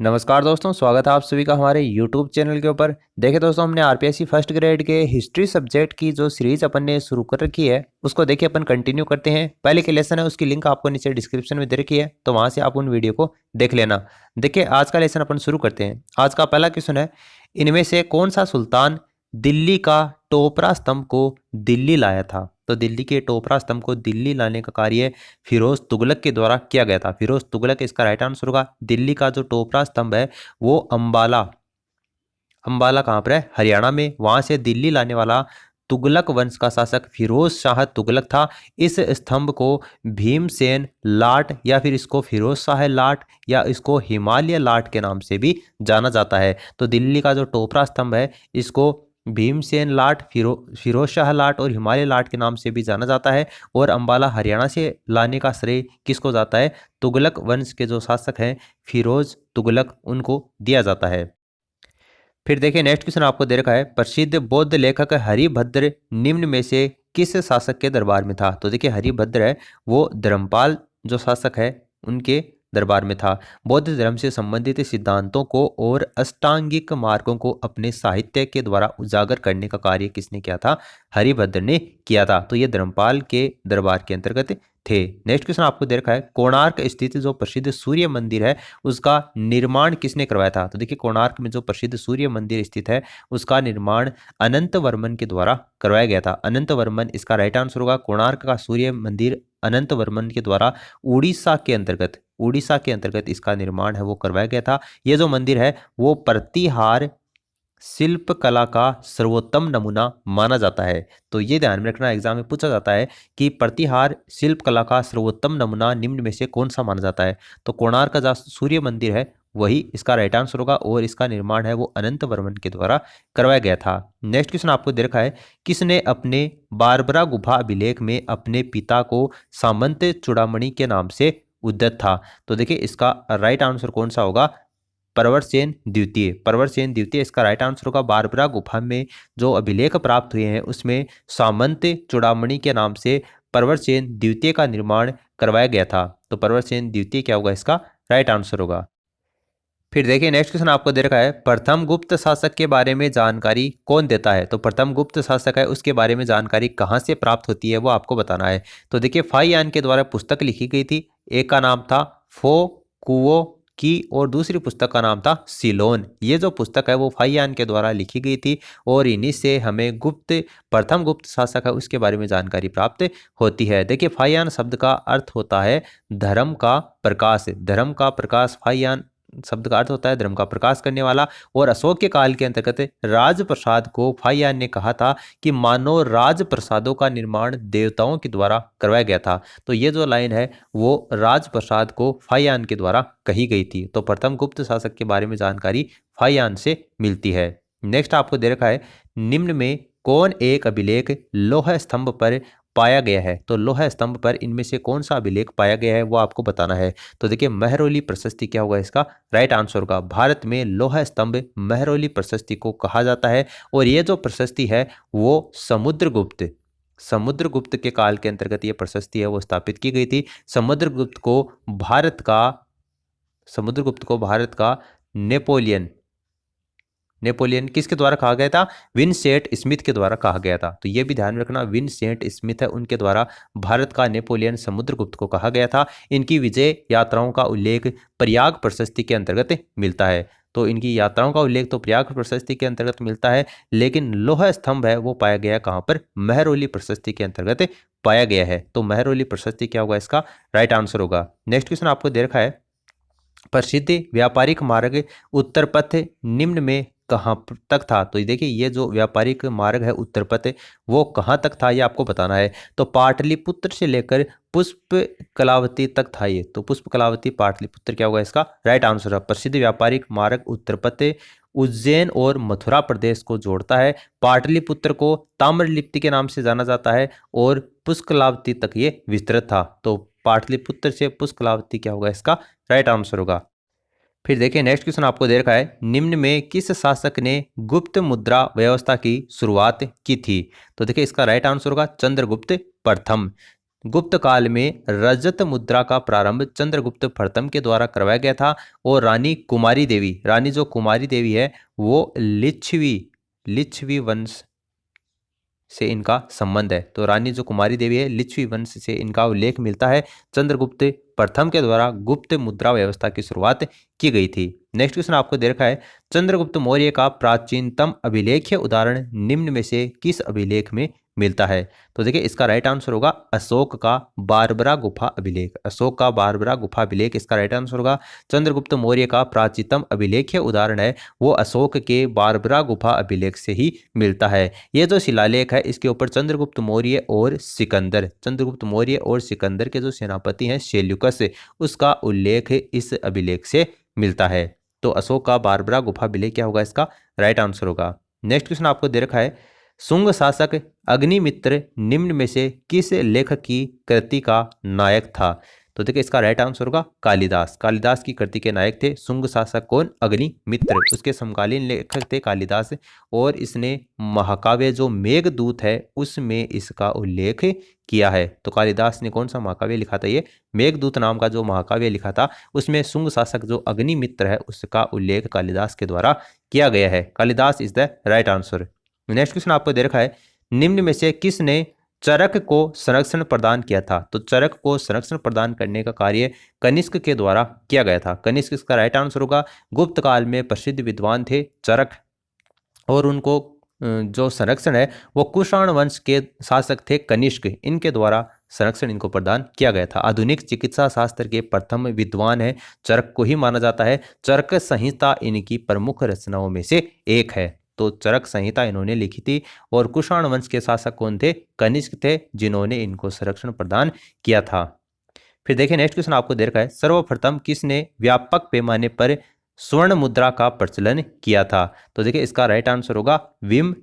नमस्कार दोस्तों, स्वागत है आप सभी का हमारे YouTube चैनल के ऊपर। देखिए दोस्तों, हमने आरपीएससी फर्स्ट ग्रेड के हिस्ट्री सब्जेक्ट की जो सीरीज अपन ने शुरू कर रखी है उसको देखिए अपन कंटिन्यू करते हैं। पहले के लेसन है उसकी लिंक आपको नीचे डिस्क्रिप्शन में दे रखी है, तो वहां से आप उन वीडियो को देख लेना। देखिए आज का लेसन अपन शुरू करते हैं। आज का पहला क्वेश्चन है, इनमें से कौन सा सुल्तान दिल्ली का टोपरा स्तंभ को दिल्ली लाया था? तो दिल्ली के टोपरा स्तंभ को दिल्ली लाने का कार्य फिरोज तुगलक के द्वारा किया गया था। फिरोज तुगलक इसका राइट आंसर होगा। दिल्ली का जो टोपरा स्तंभ है वो अंबाला, अंबाला कहाँ पर है? हरियाणा में। वहां से दिल्ली लाने वाला तुगलक वंश का शासक फिरोज शाह तुगलक था। इस स्तंभ को भीमसेन लाट या फिर इसको फिरोज शाह लाट या इसको हिमालय लाट के नाम से भी जाना जाता है। तो दिल्ली का जो टोपरा स्तंभ है इसको भीमसेन लाट, फिरोज शाह लाट और हिमालय लाट के नाम से भी जाना जाता है। और अंबाला हरियाणा से लाने का श्रेय किसको जाता है? तुगलक वंश के जो शासक हैं फिरोज तुगलक, उनको दिया जाता है। फिर देखिए नेक्स्ट क्वेश्चन आपको दे रखा है, प्रसिद्ध बौद्ध लेखक हरिभद्र निम्न में से किस शासक के दरबार में था? तो देखिए हरिभद्र है वो धर्मपाल जो शासक है उनके दरबार में था। बौद्ध धर्म से संबंधित सिद्धांतों को और अष्टांगिक मार्गों को अपने साहित्य के द्वारा उजागर करने का कार्य किसने किया था? हरिभद्र ने किया था। तो ये धर्मपाल के दरबार के अंतर्गत थे। नेक्स्ट क्वेश्चन आपको दे रखा है, कोणार्क स्थित जो प्रसिद्ध सूर्य मंदिर है उसका निर्माण किसने करवाया था? तो देखिए कोणार्क में जो प्रसिद्ध सूर्य मंदिर स्थित है उसका निर्माण अनंत वर्मन के द्वारा करवाया गया था। अनंत वर्मन इसका राइट आंसर होगा। कोणार्क का सूर्य मंदिर अनंत वर्मन के द्वारा उड़ीसा के अंतर्गत इसका निर्माण है वो करवाया गया था। ये जो मंदिर है वो प्रतिहार शिल्प कला का सर्वोत्तम नमूना माना जाता है। तो ये ध्यान में रखना, एग्जाम में पूछा जाता है कि प्रतिहार शिल्प कला का सर्वोत्तम नमूना निम्न में से कौन सा माना जाता है? तो कोणार्क का जो सूर्य मंदिर है वही इसका राइट आंसर होगा और इसका निर्माण है वो अनंत वर्मन के द्वारा करवाया गया था। नेक्स्ट क्वेश्चन आपको दे रखा है, किसने अपने बारबरा गुफा अभिलेख में अपने पिता को सामंत चूड़ामणि के नाम से उद्धत था? तो देखिए इसका राइट आंसर कौन सा होगा? प्रवरसेन द्वितीय। प्रवरसेन द्वितीय इसका राइट आंसर होगा। बारबरा गुफा में जो अभिलेख प्राप्त हुए हैं उसमें सामंत चूड़ामणि के नाम से प्रवरसेन द्वितीय का निर्माण करवाया गया था। तो प्रवरसेन द्वितीय क्या होगा? इसका राइट आंसर होगा। फिर देखिए नेक्स्ट क्वेश्चन आपको दे रखा है, प्रथम गुप्त शासक के बारे में जानकारी कौन देता है? तो प्रथम गुप्त शासक है उसके बारे में जानकारी कहाँ से प्राप्त होती है वो आपको बताना है। तो देखिए फाहियान के द्वारा पुस्तक लिखी गई थी। एक का नाम था फो कुओ की और दूसरी पुस्तक का नाम था सिलोन। ये जो पुस्तक है वो फाहियान के द्वारा लिखी गई थी और इन्हीं से हमें प्रथम गुप्त शासक है उसके बारे में जानकारी प्राप्त होती है। देखिए फाहियान शब्द का अर्थ होता है धर्म का प्रकाश। धर्म का प्रकाश, फाहियान शब्द का अर्थ होता है धर्म का प्रकाश करने वाला। और अशोक के काल के अंतर्गत राजप्रसाद को फाहियान ने कहा था कि मानो राजप्रसादों का निर्माण देवताओं के द्वारा करवाया गया था। तो ये जो लाइन है वो राजप्रसाद को फाहियान के द्वारा कही गई थी। तो प्रथम गुप्त शासक के बारे में जानकारी फाहियान से मिलती है। नेक्स्ट आपको दे रखा है, निम्न में कौन एक अभिलेख लौह स्तंभ पर पाया गया है? तो लौह स्तंभ पर इनमें से कौन सा अभिलेख पाया गया है वो आपको बताना है। तो देखिए महरौली प्रशस्ति क्या होगा? इसका राइट आंसर होगा। भारत में लौह स्तंभ महरौली प्रशस्ति को कहा जाता है और ये जो प्रशस्ति है वो समुद्रगुप्त के काल के अंतर्गत ये प्रशस्ति है वो स्थापित की गई थी। समुद्रगुप्त को भारत का नेपोलियन किसके द्वारा कहा गया था? विंसेंट स्मिथ के द्वारा कहा गया था। तो ये भी ध्यान में रखना, विंसेंट स्मिथ है उनके द्वारा भारत का नेपोलियन समुद्रगुप्त को कहा गया था। इनकी विजय यात्राओं का उल्लेख प्रयाग प्रशस्ति के अंतर्गत मिलता है। तो इनकी यात्राओं का उल्लेख तो प्रयाग प्रशस्ति के अंतर्गत मिलता है, लेकिन लौह स्तंभ है वो पाया गया कहाँ पर? महरौली प्रशस्ति के अंतर्गत पाया गया है। तो महरौली प्रशस्ति क्या होगा? इसका राइट आंसर होगा। नेक्स्ट क्वेश्चन आपको दे रखा है, प्रसिद्ध व्यापारिक मार्ग उत्तर पथ निम्न में कहाँ तक था? तो देखिए ये जो व्यापारिक मार्ग है उत्तर पथ वो कहाँ तक था ये आपको बताना है। तो पाटलिपुत्र से लेकर पुष्प कलावती तक था ये। तो पुष्प कलावती पाटलिपुत्र क्या होगा? इसका राइट आंसर है। प्रसिद्ध व्यापारिक मार्ग उत्तर पथ उज्जैन और मथुरा प्रदेश को जोड़ता है। पाटलिपुत्र को ताम्रलिप्ति के नाम से जाना जाता है और पुष्कलावती तक ये विस्तृत था। तो पाटलिपुत्र से पुष्कलावती क्या होगा? इसका राइट आंसर होगा। फिर देखिए नेक्स्ट क्वेश्चन आपको दे रखा है, निम्न में किस शासक ने गुप्त मुद्रा व्यवस्था की शुरुआत की थी? तो देखिए इसका राइट आंसर होगा चंद्रगुप्त प्रथम। गुप्त काल में रजत मुद्रा का प्रारंभ चंद्रगुप्त प्रथम के द्वारा करवाया गया था। और रानी कुमारी देवी, रानी जो कुमारी देवी है वो लिच्छवी वंश से इनका संबंध है। तो रानी जो कुमारी देवी है लिच्छवी वंश से इनका उल्लेख मिलता है। चंद्रगुप्त प्रथम के द्वारा गुप्त मुद्रा व्यवस्था की शुरुआत की गई थी। नेक्स्ट क्वेश्चन आपको दे रखा है, चंद्रगुप्त मौर्य का प्राचीनतम अभिलेख्य उदाहरण निम्न में से किस अभिलेख में मिलता है? तो देखिए इसका राइट आंसर होगा अशोक का बारबरा गुफा अभिलेख। अशोक का बारबरा गुफा अभिलेख इसका राइट आंसर होगा। चंद्रगुप्त मौर्य का प्राचीनतम अभिलेख्य उदाहरण है वो अशोक के बारबरा गुफा अभिलेख से ही मिलता है। ये जो शिलालेख है इसके ऊपर चंद्रगुप्त मौर्य और सिकंदर के जो सेनापति हैं सेल्यूकस, उसका उल्लेख इस अभिलेख से मिलता है। तो अशोक का बारबरा गुफा अभिलेख क्या होगा? इसका राइट आंसर होगा। नेक्स्ट क्वेश्चन आपको दे रखा है, शुंग शासक अग्निमित्र निम्न में से किस लेखक की कृति का नायक था? तो देखिए इसका राइट आंसर होगा कालिदास। कालिदास की कृति के नायक थे शुंग शासक कौन? अग्निमित्र। उसके समकालीन लेखक थे कालिदास। और इसने महाकाव्य जो मेघदूत है उसमें इसका उल्लेख किया है। तो कालिदास ने कौन सा महाकाव्य लिखा था? ये मेघदूत नाम का जो महाकाव्य लिखा था उसमें शुंग शासक जो अग्निमित्र है उसका उल्लेख कालिदास के द्वारा किया गया है। Kalidas is the right answer. Next question आपको दे रखा है, निम्न में से किसने चरक को संरक्षण प्रदान किया था? तो चरक को संरक्षण प्रदान करने का कार्य कनिष्क के द्वारा किया गया था। कनिष्क इसका राइट आंसर होगा। गुप्त काल में प्रसिद्ध विद्वान थे चरक, और उनको जो संरक्षण है वो कुषाण वंश के शासक थे कनिष्क, इनके द्वारा संरक्षण इनको प्रदान किया गया था। आधुनिक चिकित्सा शास्त्र के प्रथम विद्वान है चरक को ही माना जाता है। चरक संहिता इनकी प्रमुख रचनाओं में से एक है। तो चरक संहिता इन्होंने लिखी थी। और कुषाण वंश के शासक कौन थे? कनिष्क थे, जिन्होंने इनको संरक्षण प्रदान किया था। फिर देखिए नेक्स्ट क्वेश्चन आपको दे रखा है, सर्वप्रथम किसने व्यापक पैमाने पर स्वर्ण मुद्रा का प्रचलन किया था? तो देखिए इसका राइट आंसर होगा विम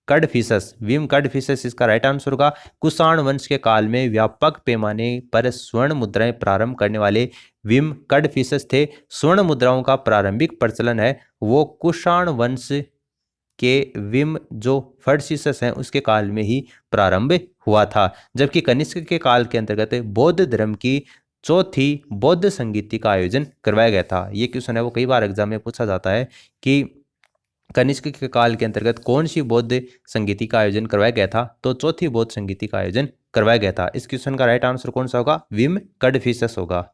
कडफिसस इसका राइट आंसर होगा। कुषाण वंश के काल में व्यापक पैमाने पर स्वर्ण मुद्राएं प्रारंभ करने वाले विम कडफिसस थे। स्वर्ण मुद्राओं का प्रारंभिक प्रचलन है वो कुषाण वंश के विम जो फर्डसिसस हैं उसके काल में ही प्रारंभ हुआ था। जबकि कनिष्क के काल के अंतर्गत बौद्ध धर्म की चौथी बौद्ध संगीति का आयोजन करवाया गया था। ये क्वेश्चन है वो कई बार एग्जाम में पूछा जाता है कि कनिष्क के काल के अंतर्गत कौन सी बौद्ध संगीति का आयोजन करवाया गया था? तो चौथी बौद्ध संगीति का आयोजन करवाया गया था। इस क्वेश्चन का राइट आंसर कौन सा होगा? विम कडफिसस होगा।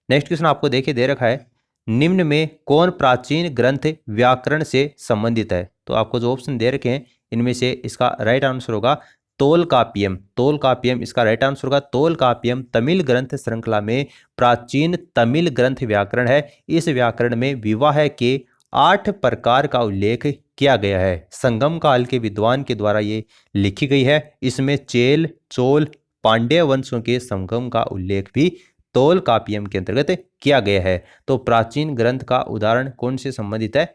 नेक्स्ट क्वेश्चन आपको देखिए दे रखा है, निम्न में कौन प्राचीन ग्रंथ व्याकरण से संबंधित है? तो आपको जो ऑप्शन दे रखे हैं इनमें से इसका राइट आंसर होगा तोलकाप्पियम इसका राइट आंसर होगा। तोलकाप्पियम तमिल ग्रंथ श्रृंखला में प्राचीन तमिल ग्रंथ व्याकरण है। इस व्याकरण में विवाह के 8 प्रकार का उल्लेख किया गया है। संगम काल के विद्वान के द्वारा ये लिखी गई है। इसमें चेल, चोल, पांड्य वंशों के संगम का उल्लेख भी तोलकाप्पियम के अंतर्गत किया गया है। तो प्राचीन ग्रंथ का उदाहरण कौन से संबंधित है?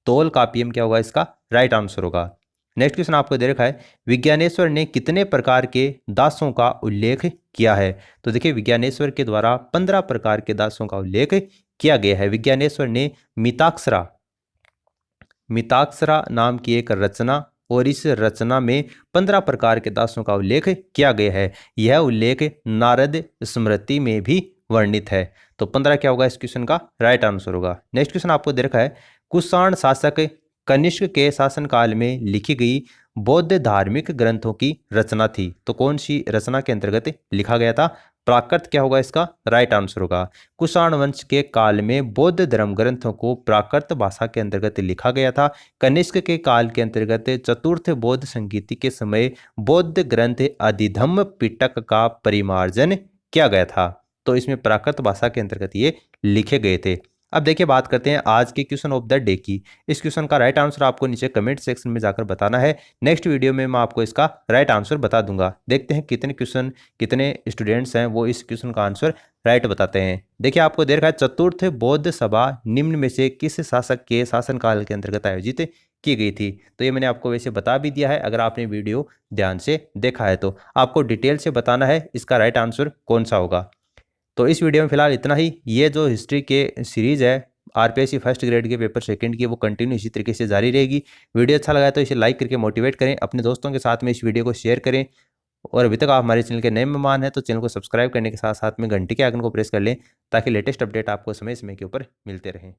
तोलकाप्पियम क्या होगा? इसका राइट आंसर होगा। नेक्स्ट क्वेश्चन आपको दे रखा है, विज्ञानेश्वर ने कितने प्रकार के दासों का उल्लेख किया है? तो देखिए विज्ञानेश्वर के द्वारा 15 प्रकार के दासों का उल्लेख किया गया है। विज्ञानेश्वर ने मिताक्षरा नाम की एक रचना, और इस रचना में 15 प्रकार के दासों का उल्लेख किया गया है। यह उल्लेख नारद स्मृति में भी वर्णित है। तो 15 क्या होगा? इस क्वेश्चन का राइट आंसर होगा। नेक्स्ट क्वेश्चन आपको दे रखा है, कुषाण शासक कनिष्क के शासनकाल में लिखी गई बौद्ध धार्मिक ग्रंथों की रचना थी। तो कौन सी रचना के अंतर्गत लिखा गया था? प्राकृत क्या होगा? इसका राइट आंसर होगा। कुषाण वंश के काल में बौद्ध धर्म ग्रंथों को प्राकृत भाषा के अंतर्गत लिखा गया था। कनिष्क के काल के अंतर्गत चतुर्थ बौद्ध संगीति के समय बौद्ध ग्रंथ अधिधम्म पिटक का परिमार्जन किया गया था। तो इसमें प्राकृत भाषा के अंतर्गत ये लिखे गए थे। अब देखिए बात करते हैं आज के क्वेश्चन ऑफ द डे की। इस क्वेश्चन का राइट आंसर आपको नीचे कमेंट सेक्शन में जाकर बताना है। नेक्स्ट वीडियो में मैं आपको इसका राइट आंसर बता दूंगा। देखते हैं कितने स्टूडेंट्स हैं वो इस क्वेश्चन का आंसर राइट बताते हैं। देखिए आपको दे रखा है, चतुर्थ बौद्ध सभा निम्न में से किस शासक के शासनकाल के अंतर्गत आयोजित की गई थी? तो ये मैंने आपको वैसे बता भी दिया है। अगर आपने वीडियो ध्यान से देखा है तो आपको डिटेल से बताना है इसका राइट आंसर कौन सा होगा। तो इस वीडियो में फिलहाल इतना ही। ये जो हिस्ट्री के सीरीज़ है आरपीएससी फर्स्ट ग्रेड के पेपर सेकंड की, वो कंटिन्यू इसी तरीके से जारी रहेगी। वीडियो अच्छा लगा तो इसे लाइक करके मोटिवेट करें, अपने दोस्तों के साथ में इस वीडियो को शेयर करें। और अभी तक आप हमारे चैनल के नए मेहमान हैं तो चैनल को सब्सक्राइब करने के साथ साथ में घंटी के आइकन को प्रेस कर लें ताकि लेटेस्ट अपडेट आपको समय समय के ऊपर मिलते रहें।